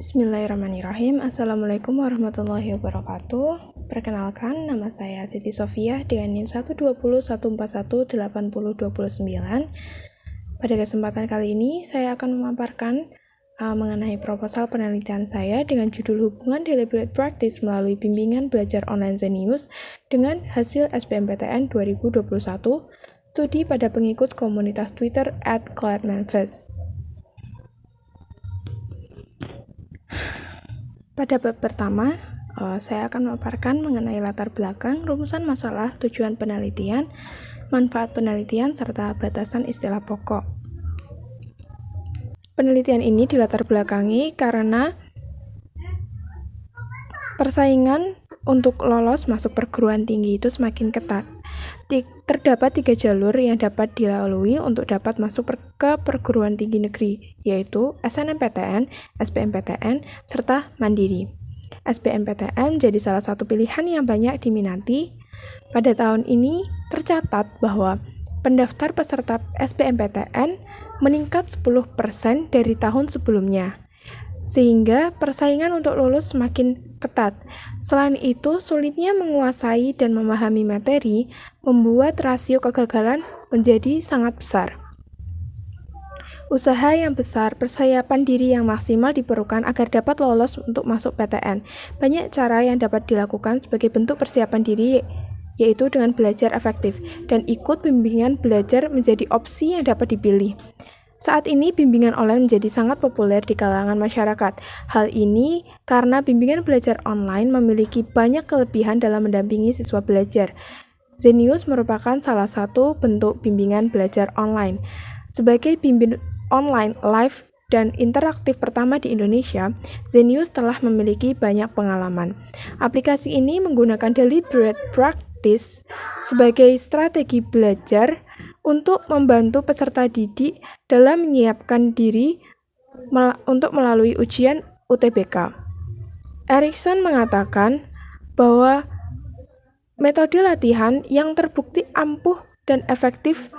Bismillahirrahmanirrahim. Assalamualaikum warahmatullahi wabarakatuh. Perkenalkan, nama saya Siti Sofiah dengan NIM 12014180209. Pada kesempatan kali ini, saya akan memaparkan mengenai proposal penelitian saya dengan judul Hubungan Deliberate Practice melalui Bimbingan Belajar Online Zenius dengan hasil SBMPTN 2021, studi pada pengikut komunitas Twitter @coletmanifest. Pada bab pertama, saya akan memaparkan mengenai latar belakang, rumusan masalah, tujuan penelitian, manfaat penelitian, serta batasan istilah pokok. Penelitian ini dilatar belakangi karena persaingan untuk lolos masuk perguruan tinggi itu semakin ketat. Terdapat 3 jalur yang dapat dilalui untuk dapat masuk ke perguruan tinggi negeri, yaitu SNMPTN, SBMPTN, serta Mandiri. SBMPTN jadi salah satu pilihan yang banyak diminati. Pada tahun ini tercatat bahwa pendaftar peserta SBMPTN meningkat 10% dari tahun sebelumnya, sehingga persaingan untuk lulus semakin ketat. Selain itu, sulitnya menguasai dan memahami materi membuat rasio kegagalan menjadi sangat besar. Usaha yang besar, persiapan diri yang maksimal diperlukan agar dapat lolos untuk masuk PTN. Banyak cara yang dapat dilakukan sebagai bentuk persiapan diri, yaitu dengan belajar efektif, dan ikut bimbingan belajar menjadi opsi yang dapat dipilih. Saat ini, bimbingan online menjadi sangat populer di kalangan masyarakat. Hal ini karena bimbingan belajar online memiliki banyak kelebihan dalam mendampingi siswa belajar. Zenius merupakan salah satu bentuk bimbingan belajar online. Sebagai bimbingan online live dan interaktif pertama di Indonesia, Zenius telah memiliki banyak pengalaman. Aplikasi ini menggunakan deliberate practice sebagai strategi belajar untuk membantu peserta didik dalam menyiapkan diri untuk melalui ujian UTBK. Erikson mengatakan bahwa metode latihan yang terbukti ampuh dan efektif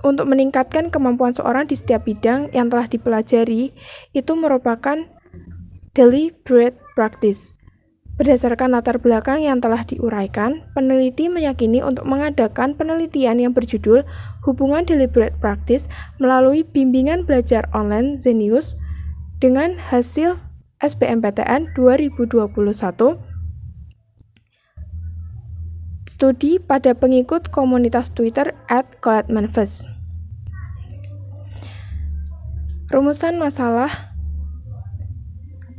untuk meningkatkan kemampuan seorang di setiap bidang yang telah dipelajari itu merupakan deliberate practice. Berdasarkan latar belakang yang telah diuraikan, peneliti meyakini untuk mengadakan penelitian yang berjudul Hubungan Deliberate Practice melalui Bimbingan Belajar Online Zenius dengan hasil SBMPTN 2021, studi pada pengikut komunitas Twitter @coletmanifest. Rumusan masalah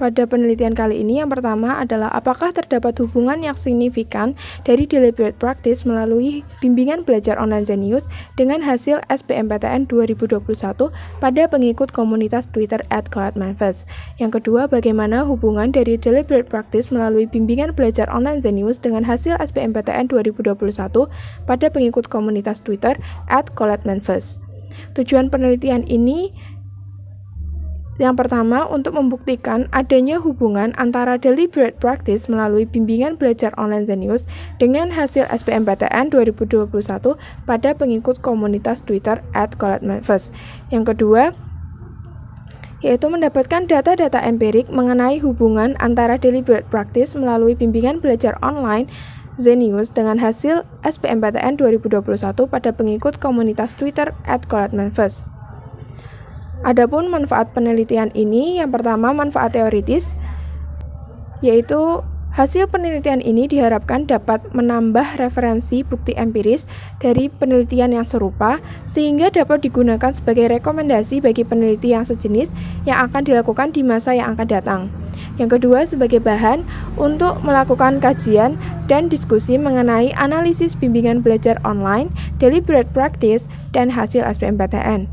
pada penelitian kali ini yang pertama adalah apakah terdapat hubungan yang signifikan dari deliberate practice melalui bimbingan belajar online Zenius dengan hasil SBMPTN 2021 pada pengikut komunitas Twitter @coletmanifest. Yang kedua, bagaimana hubungan dari deliberate practice melalui bimbingan belajar online Zenius dengan hasil SBMPTN 2021 pada pengikut komunitas Twitter @coletmanifest. Tujuan penelitian ini yang pertama, untuk membuktikan adanya hubungan antara deliberate practice melalui bimbingan belajar online Zenius dengan hasil SBMPTN 2021 pada pengikut komunitas Twitter @coletmanifest. Yang kedua, yaitu mendapatkan data-data empirik mengenai hubungan antara deliberate practice melalui bimbingan belajar online Zenius dengan hasil SBMPTN 2021 pada pengikut komunitas Twitter @coletmanifest. Adapun manfaat penelitian ini, yang pertama manfaat teoritis, yaitu hasil penelitian ini diharapkan dapat menambah referensi bukti empiris dari penelitian yang serupa, sehingga dapat digunakan sebagai rekomendasi bagi peneliti yang sejenis yang akan dilakukan di masa yang akan datang. Yang kedua, sebagai bahan untuk melakukan kajian dan diskusi mengenai analisis bimbingan belajar online, deliberate practice, dan hasil SBMPTN.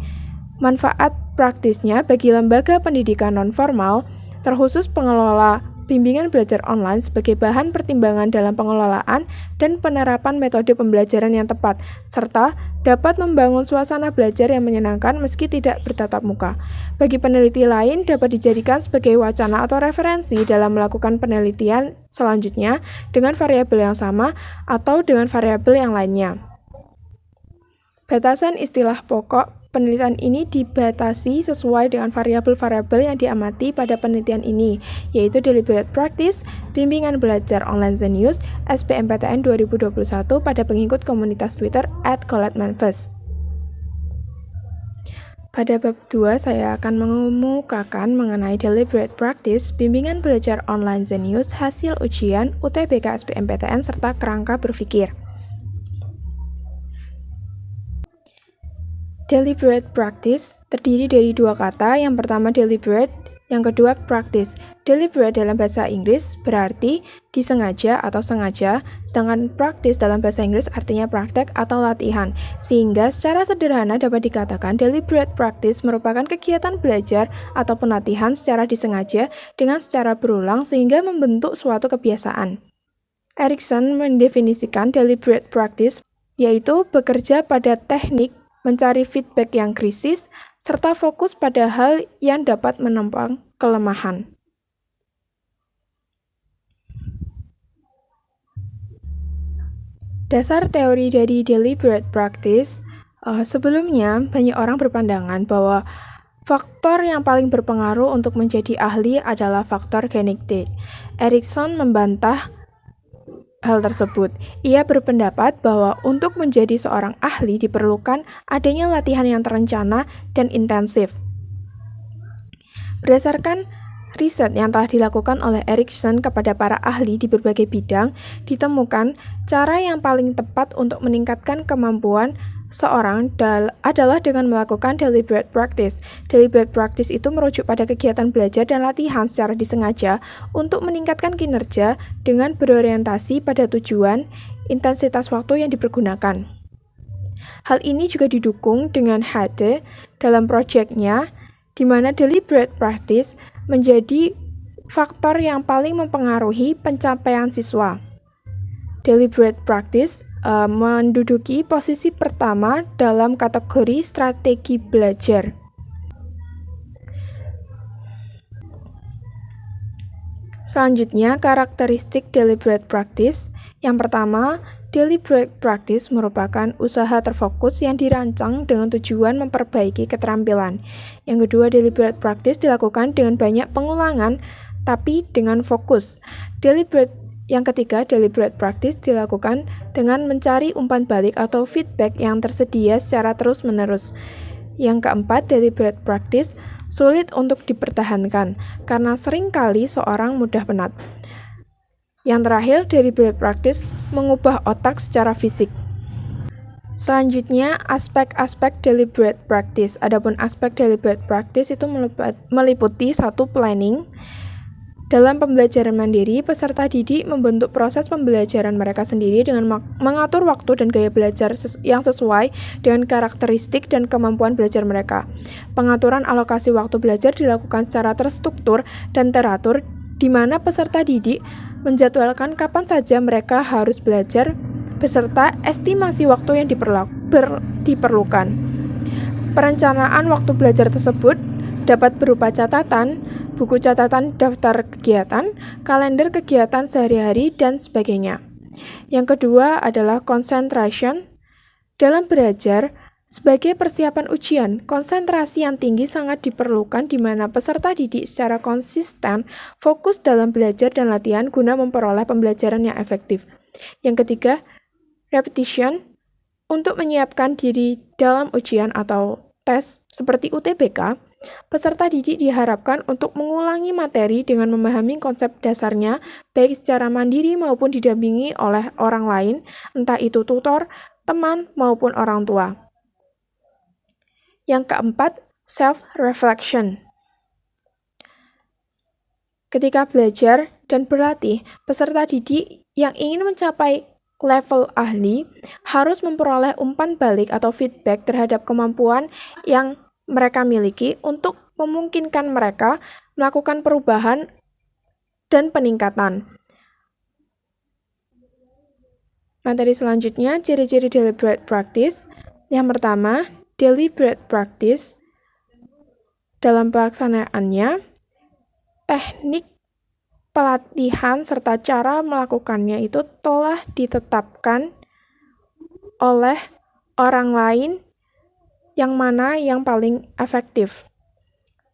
Manfaat praktisnya bagi lembaga pendidikan non-formal, terkhusus pengelola bimbingan belajar online sebagai bahan pertimbangan dalam pengelolaan dan penerapan metode pembelajaran yang tepat, serta dapat membangun suasana belajar yang menyenangkan meski tidak bertatap muka. Bagi peneliti lain, dapat dijadikan sebagai wacana atau referensi dalam melakukan penelitian selanjutnya dengan variabel yang sama atau dengan variabel yang lainnya. Batasan istilah pokok penelitian ini dibatasi sesuai dengan variabel-variabel yang diamati pada penelitian ini, yaitu deliberate practice, bimbingan belajar online Zenius, SBMPTN 2021 pada pengikut komunitas Twitter @coletmanfest. Pada bab 2, saya akan mengemukakan mengenai deliberate practice, bimbingan belajar online Zenius, hasil ujian, UTBK SBMPTN, serta kerangka berpikir. Deliberate practice terdiri dari dua kata, yang pertama deliberate, yang kedua practice. Deliberate dalam bahasa Inggris berarti disengaja atau sengaja, sedangkan practice dalam bahasa Inggris artinya praktek atau latihan. Sehingga secara sederhana dapat dikatakan deliberate practice merupakan kegiatan belajar ataupun latihan secara disengaja dengan secara berulang sehingga membentuk suatu kebiasaan. Erikson mendefinisikan deliberate practice yaitu bekerja pada teknik mencari feedback yang krisis, serta fokus pada hal yang dapat menopang kelemahan. Dasar teori dari deliberate practice, sebelumnya banyak orang berpandangan bahwa faktor yang paling berpengaruh untuk menjadi ahli adalah faktor genetik. Erikson membantah hal tersebut. Ia berpendapat bahwa untuk menjadi seorang ahli diperlukan adanya latihan yang terencana dan intensif. Berdasarkan riset yang telah dilakukan oleh Erikson kepada para ahli di berbagai bidang, ditemukan cara yang paling tepat untuk meningkatkan kemampuan seorang adalah dengan melakukan deliberate practice. Deliberate practice itu merujuk pada kegiatan belajar dan latihan secara disengaja untuk meningkatkan kinerja dengan berorientasi pada tujuan, intensitas waktu yang dipergunakan. Hal ini juga didukung dengan Hade dalam proyeknya, di mana deliberate practice menjadi faktor yang paling mempengaruhi pencapaian siswa. Deliberate practice menduduki posisi pertama dalam kategori strategi belajar. Selanjutnya, karakteristik deliberate practice. Yang pertama, deliberate practice merupakan usaha terfokus yang dirancang dengan tujuan memperbaiki keterampilan. Yang kedua, deliberate practice dilakukan dengan banyak pengulangan, tapi dengan fokus. Yang ketiga, deliberate practice dilakukan dengan mencari umpan balik atau feedback yang tersedia secara terus-menerus. Yang keempat, deliberate practice sulit untuk dipertahankan karena seringkali seorang mudah penat. Yang terakhir, deliberate practice mengubah otak secara fisik. Selanjutnya, aspek-aspek deliberate practice. Adapun aspek deliberate practice itu meliputi satu, planning. Dalam pembelajaran mandiri, peserta didik membentuk proses pembelajaran mereka sendiri dengan mengatur waktu dan gaya belajar yang sesuai dengan karakteristik dan kemampuan belajar mereka. Pengaturan alokasi waktu belajar dilakukan secara terstruktur dan teratur, di mana peserta didik menjadwalkan kapan saja mereka harus belajar, beserta estimasi waktu yang diperlukan. Perencanaan waktu belajar tersebut dapat berupa catatan, buku catatan daftar kegiatan, kalender kegiatan sehari-hari, dan sebagainya. Yang kedua adalah concentration. Dalam belajar, sebagai persiapan ujian, konsentrasi yang tinggi sangat diperlukan di mana peserta didik secara konsisten fokus dalam belajar dan latihan guna memperoleh pembelajaran yang efektif. Yang ketiga, repetition. Untuk menyiapkan diri dalam ujian atau tes seperti UTBK, peserta didik diharapkan untuk mengulangi materi dengan memahami konsep dasarnya, baik secara mandiri maupun didampingi oleh orang lain, entah itu tutor, teman, maupun orang tua. Yang keempat, self-reflection. Ketika belajar dan berlatih, peserta didik yang ingin mencapai level ahli harus memperoleh umpan balik atau feedback terhadap kemampuan yang mereka miliki untuk memungkinkan mereka melakukan perubahan dan peningkatan. Materi selanjutnya, ciri-ciri deliberate practice. Yang pertama, deliberate practice dalam pelaksanaannya, teknik pelatihan serta cara melakukannya itu telah ditetapkan oleh orang lain yang mana yang paling efektif.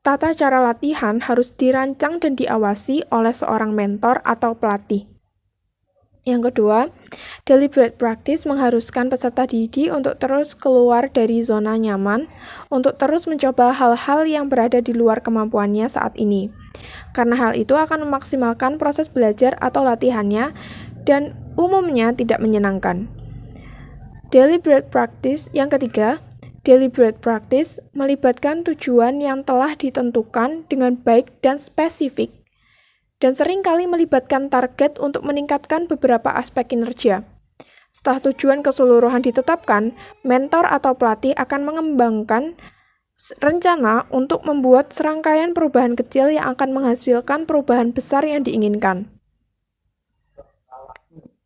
Tata cara latihan harus dirancang dan diawasi oleh seorang mentor atau pelatih. Yang kedua, deliberate practice mengharuskan peserta didik untuk terus keluar dari zona nyaman, untuk terus mencoba hal-hal yang berada di luar kemampuannya saat ini. Karena hal itu akan memaksimalkan proses belajar atau latihannya dan umumnya tidak menyenangkan. Deliberate practice yang ketiga, deliberate practice melibatkan tujuan yang telah ditentukan dengan baik dan spesifik, dan seringkali melibatkan target untuk meningkatkan beberapa aspek kinerja. Setelah tujuan keseluruhan ditetapkan, mentor atau pelatih akan mengembangkan rencana untuk membuat serangkaian perubahan kecil yang akan menghasilkan perubahan besar yang diinginkan.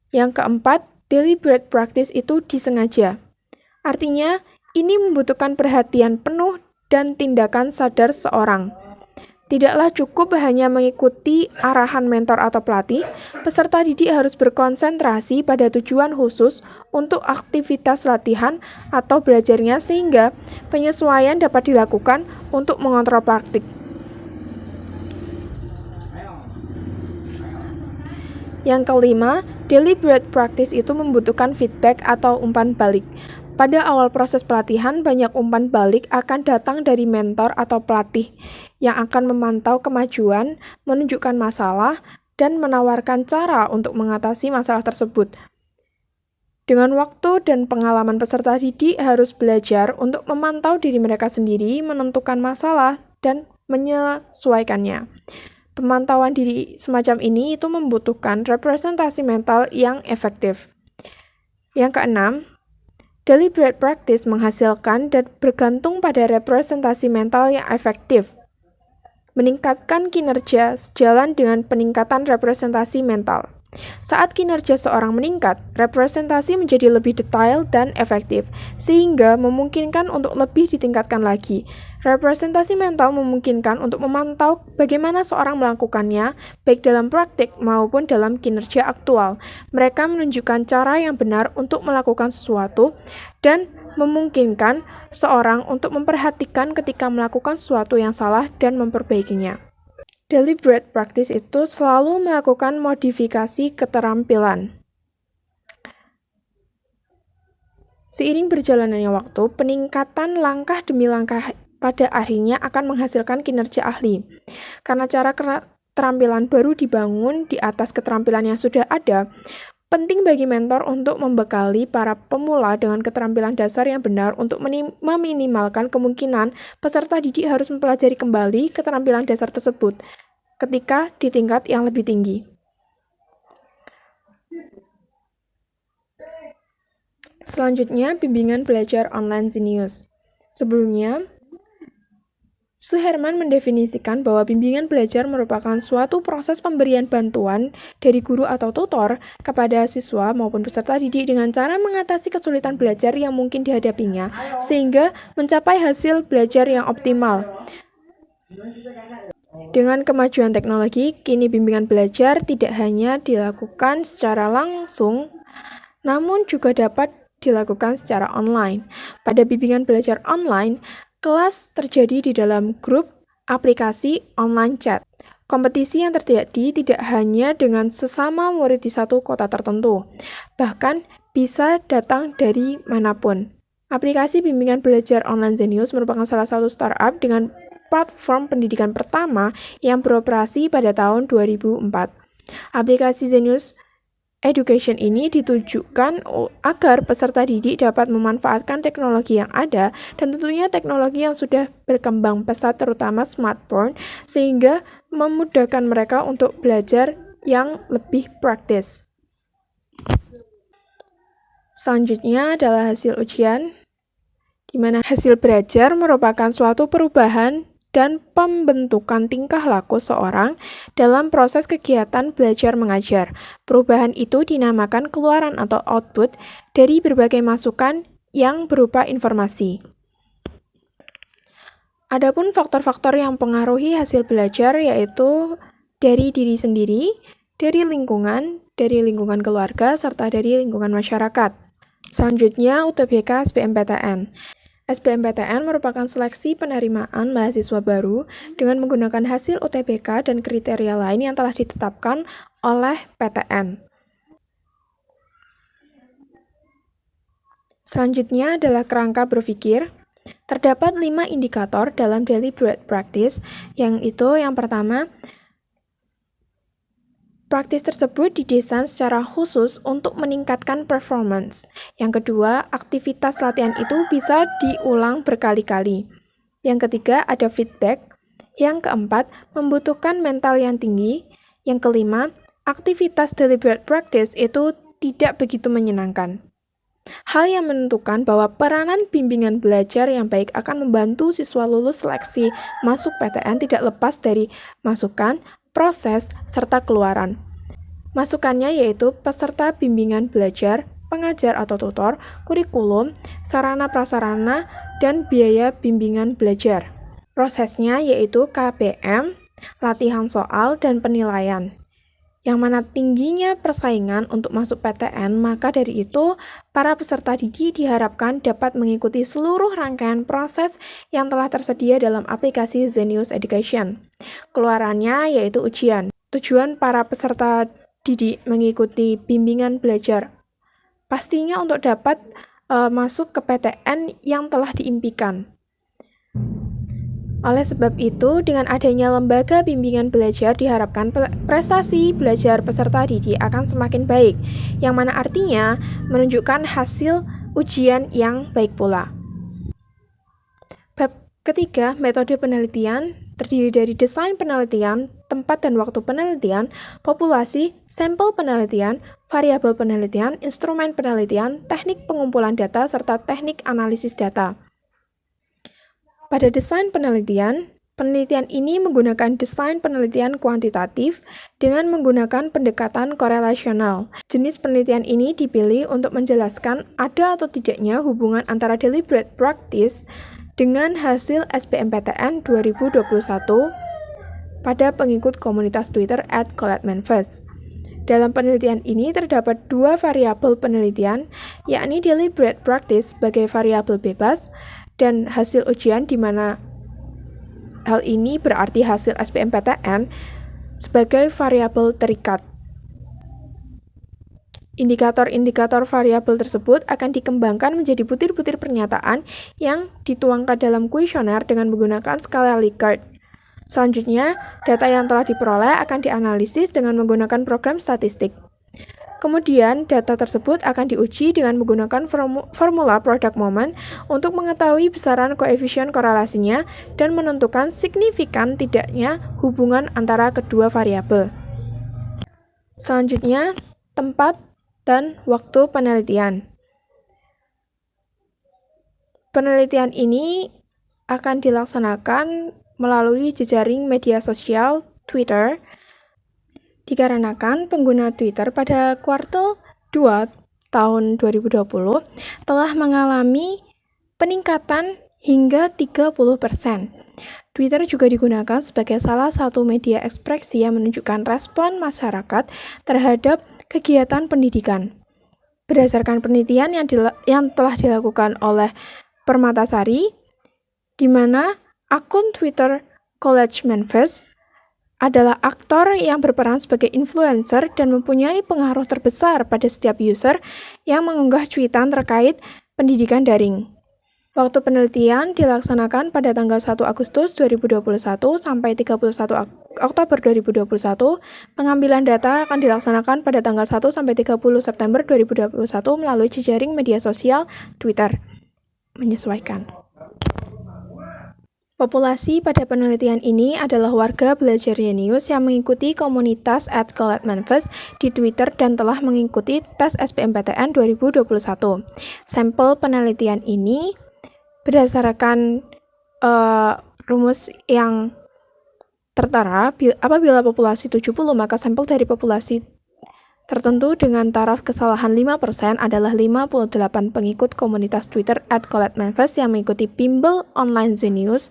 Yang keempat, deliberate practice itu disengaja. Artinya, ini membutuhkan perhatian penuh dan tindakan sadar seorang. Tidaklah cukup hanya mengikuti arahan mentor atau pelatih, peserta didik harus berkonsentrasi pada tujuan khusus untuk aktivitas latihan atau belajarnya sehingga penyesuaian dapat dilakukan untuk mengontrol praktik. Yang kelima, deliberate practice itu membutuhkan feedback atau umpan balik. Pada awal proses pelatihan, banyak umpan balik akan datang dari mentor atau pelatih yang akan memantau kemajuan, menunjukkan masalah, dan menawarkan cara untuk mengatasi masalah tersebut. Dengan waktu dan pengalaman peserta didik harus belajar untuk memantau diri mereka sendiri, menentukan masalah, dan menyesuaikannya. Pemantauan diri semacam ini itu membutuhkan representasi mental yang efektif. Yang keenam, deliberate practice menghasilkan dan bergantung pada representasi mental yang efektif. Meningkatkan kinerja sejalan dengan peningkatan representasi mental. Saat kinerja seorang meningkat, representasi menjadi lebih detail dan efektif, sehingga memungkinkan untuk lebih ditingkatkan lagi. Representasi mental memungkinkan untuk memantau bagaimana seorang melakukannya, baik dalam praktik maupun dalam kinerja aktual. Mereka menunjukkan cara yang benar untuk melakukan sesuatu dan memungkinkan seorang untuk memperhatikan ketika melakukan sesuatu yang salah dan memperbaikinya. Deliberate practice itu selalu melakukan modifikasi keterampilan. Seiring berjalannya waktu, peningkatan langkah demi langkah pada akhirnya akan menghasilkan kinerja ahli. Karena cara keterampilan baru dibangun di atas keterampilan yang sudah ada, penting bagi mentor untuk membekali para pemula dengan keterampilan dasar yang benar untuk meminimalkan kemungkinan peserta didik harus mempelajari kembali keterampilan dasar tersebut ketika di tingkat yang lebih tinggi. Selanjutnya, bimbingan belajar online Zenius. Sebelumnya, Suherman mendefinisikan bahwa bimbingan belajar merupakan suatu proses pemberian bantuan dari guru atau tutor kepada siswa maupun peserta didik dengan cara mengatasi kesulitan belajar yang mungkin dihadapinya, sehingga mencapai hasil belajar yang optimal. Dengan kemajuan teknologi, kini bimbingan belajar tidak hanya dilakukan secara langsung, namun juga dapat dilakukan secara online. Pada bimbingan belajar online, kelas terjadi di dalam grup, aplikasi, online chat. Kompetisi yang terjadi tidak hanya dengan sesama murid di satu kota tertentu, bahkan bisa datang dari manapun. Aplikasi bimbingan belajar online Zenius merupakan salah satu startup dengan platform pendidikan pertama yang beroperasi pada tahun 2004. Aplikasi Zenius Education ini ditujukan agar peserta didik dapat memanfaatkan teknologi yang ada dan tentunya teknologi yang sudah berkembang pesat terutama smartphone sehingga memudahkan mereka untuk belajar yang lebih praktis. Selanjutnya adalah hasil ujian, di mana hasil belajar merupakan suatu perubahan dan pembentukan tingkah laku seorang dalam proses kegiatan belajar mengajar. Perubahan itu dinamakan keluaran atau output dari berbagai masukan yang berupa informasi. Adapun faktor-faktor yang mempengaruhi hasil belajar yaitu dari diri sendiri, dari lingkungan keluarga, serta dari lingkungan masyarakat. Selanjutnya UTBK SBMPTN. SBMPTN merupakan seleksi penerimaan mahasiswa baru dengan menggunakan hasil UTBK dan kriteria lain yang telah ditetapkan oleh PTN. Selanjutnya adalah kerangka berpikir. Terdapat 5 indikator dalam deliberate practice, yang pertama, praktis tersebut didesain secara khusus untuk meningkatkan performance. Yang kedua, aktivitas latihan itu bisa diulang berkali-kali. Yang ketiga, ada feedback. Yang keempat, membutuhkan mental yang tinggi. Yang kelima, aktivitas deliberate practice itu tidak begitu menyenangkan. Hal yang menentukan bahwa peranan bimbingan belajar yang baik akan membantu siswa lulus seleksi masuk PTN tidak lepas dari masukan, proses, serta keluaran. Masukannya yaitu peserta bimbingan belajar, pengajar atau tutor, kurikulum, sarana-prasarana, dan biaya bimbingan belajar. Prosesnya yaitu KBM, latihan soal, dan penilaian. Yang mana tingginya persaingan untuk masuk PTN, maka dari itu para peserta didik diharapkan dapat mengikuti seluruh rangkaian proses yang telah tersedia dalam aplikasi Zenius Education. Keluarannya yaitu ujian. Tujuan para peserta didik mengikuti bimbingan belajar pastinya untuk dapat masuk ke PTN yang telah diimpikan. Oleh sebab itu, dengan adanya lembaga bimbingan belajar diharapkan prestasi belajar peserta didik akan semakin baik, yang mana artinya menunjukkan hasil ujian yang baik pula. Bab ketiga, metode penelitian terdiri dari desain penelitian, tempat dan waktu penelitian, populasi, sampel penelitian, variabel penelitian, instrumen penelitian, teknik pengumpulan data, serta teknik analisis data. Pada desain penelitian ini menggunakan desain penelitian kuantitatif dengan menggunakan pendekatan korelasional. Jenis penelitian ini dipilih untuk menjelaskan ada atau tidaknya hubungan antara deliberate practice dengan hasil SBMPTN 2021 pada pengikut komunitas Twitter @ColetManifest. Dalam penelitian ini terdapat 2 variabel penelitian, yakni deliberate practice sebagai variabel bebas dan hasil ujian, di mana hal ini berarti hasil SBMPTN sebagai variabel terikat. Indikator-indikator variabel tersebut akan dikembangkan menjadi butir-butir pernyataan yang dituangkan dalam kuesioner dengan menggunakan skala Likert. Selanjutnya, data yang telah diperoleh akan dianalisis dengan menggunakan program statistik. Kemudian, data tersebut akan diuji dengan menggunakan formula product moment untuk mengetahui besaran koefisien korelasinya dan menentukan signifikan tidaknya hubungan antara kedua variabel. Selanjutnya, tempat dan waktu penelitian. Penelitian ini akan dilaksanakan melalui jejaring media sosial Twitter, dikarenakan pengguna Twitter pada kuartal 2 tahun 2020 telah mengalami peningkatan hingga 30%. Twitter juga digunakan sebagai salah satu media ekspresi yang menunjukkan respon masyarakat terhadap kegiatan pendidikan. Berdasarkan penelitian yang telah dilakukan oleh Permatasari, di mana akun Twitter ColetManifest adalah aktor yang berperan sebagai influencer dan mempunyai pengaruh terbesar pada setiap user yang mengunggah cuitan terkait pendidikan daring. Waktu penelitian dilaksanakan pada tanggal 1 Agustus 2021 sampai 31 Oktober 2021. Pengambilan data akan dilaksanakan pada tanggal 1 sampai 30 September 2021 melalui jejaring media sosial Twitter. Menyesuaikan. Populasi pada penelitian ini adalah warga belajar Zenius yang mengikuti komunitas @ColetManifest di Twitter dan telah mengikuti tes SBMPTN 2021. Sampel penelitian ini berdasarkan rumus yang tertera, apabila populasi 70, maka sampel dari populasi tertentu dengan taraf kesalahan 5% adalah 58 pengikut komunitas Twitter @ColetManifest yang mengikuti bimbel online Zenius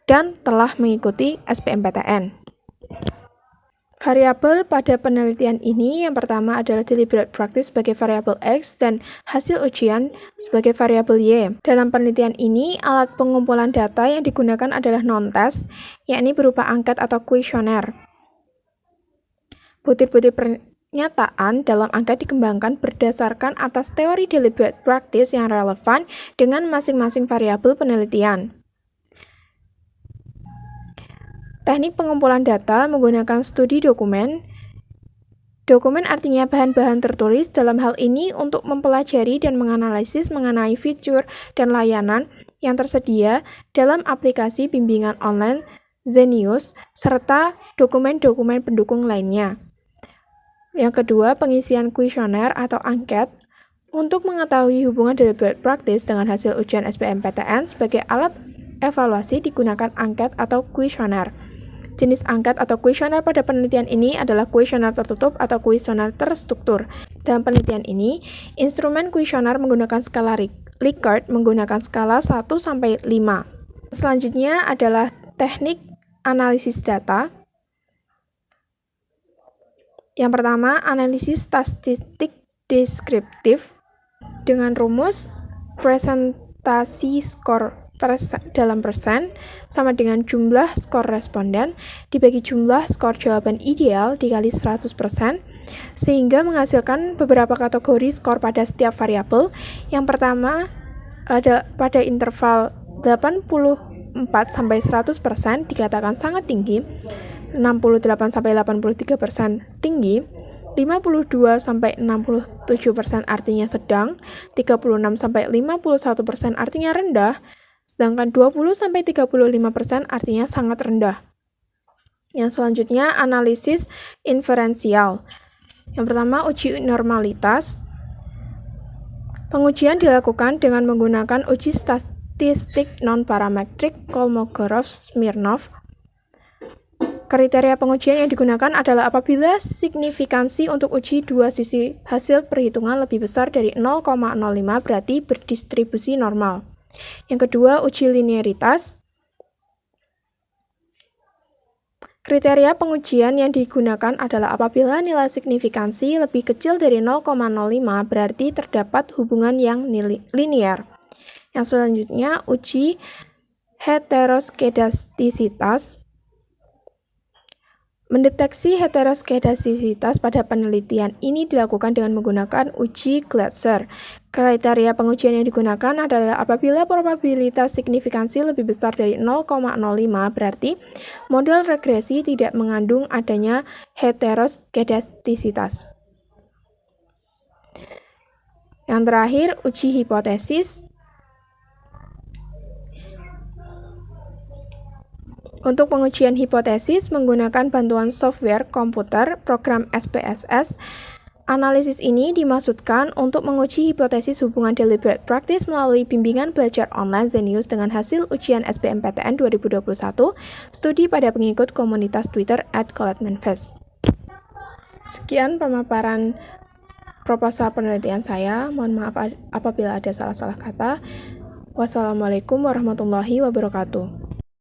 dan telah mengikuti SBMPTN. Variabel pada penelitian ini yang pertama adalah deliberate practice sebagai variabel X dan hasil ujian sebagai variabel Y. Dalam penelitian ini, alat pengumpulan data yang digunakan adalah non-test, yakni berupa angket atau kuesioner. Butir-butir pernyataan dalam angket dikembangkan berdasarkan atas teori deliberate practice yang relevan dengan masing-masing variabel penelitian. Teknik pengumpulan data menggunakan studi dokumen. Dokumen artinya bahan-bahan tertulis, dalam hal ini untuk mempelajari dan menganalisis mengenai fitur dan layanan yang tersedia dalam aplikasi bimbingan online Zenius, serta dokumen-dokumen pendukung lainnya. Yang kedua, pengisian kuesioner atau angket. Untuk mengetahui hubungan deliberate practice dengan hasil ujian SBMPTN sebagai alat evaluasi digunakan angket atau kuesioner. Jenis angket atau kuesioner pada penelitian ini adalah kuesioner tertutup atau kuesioner terstruktur. Dalam penelitian ini, instrumen kuesioner menggunakan skala Likert menggunakan skala 1 sampai 5. Selanjutnya adalah teknik analisis data. Yang pertama, analisis statistik deskriptif dengan rumus presentasi skor dalam persen sama dengan jumlah skor responden dibagi jumlah skor jawaban ideal dikali 100%, sehingga menghasilkan beberapa kategori skor pada setiap variabel. Yang pertama ada pada interval 84-100% dikatakan sangat tinggi, 68-83% tinggi, 52-67% artinya sedang, 36-51% artinya rendah, sedangkan 20-35% artinya sangat rendah. Yang selanjutnya, analisis inferensial. Yang pertama, uji normalitas. Pengujian dilakukan dengan menggunakan uji statistik non-parametrik Kolmogorov-Smirnov. Kriteria pengujian yang digunakan adalah apabila signifikansi untuk uji dua sisi hasil perhitungan lebih besar dari 0,05 berarti berdistribusi normal. Yang kedua, uji linearitas. Kriteria pengujian yang digunakan adalah apabila nilai signifikansi lebih kecil dari 0,05 berarti terdapat hubungan yang linear. Yang selanjutnya, uji heteroskedastisitas. Mendeteksi heteroskedastisitas pada penelitian ini dilakukan dengan menggunakan uji Glasser. Kriteria pengujian yang digunakan adalah apabila probabilitas signifikansi lebih besar dari 0,05 berarti model regresi tidak mengandung adanya heteroskedastisitas. Yang terakhir, uji hipotesis. Untuk pengujian hipotesis menggunakan bantuan software komputer program SPSS, analisis ini dimaksudkan untuk menguji hipotesis hubungan deliberate practice melalui bimbingan belajar online Zenius dengan hasil ujian SBMPTN 2021, studi pada pengikut komunitas Twitter @coletmanfest. Sekian pemaparan proposal penelitian saya. Mohon maaf apabila ada salah-salah kata. Wassalamualaikum warahmatullahi wabarakatuh.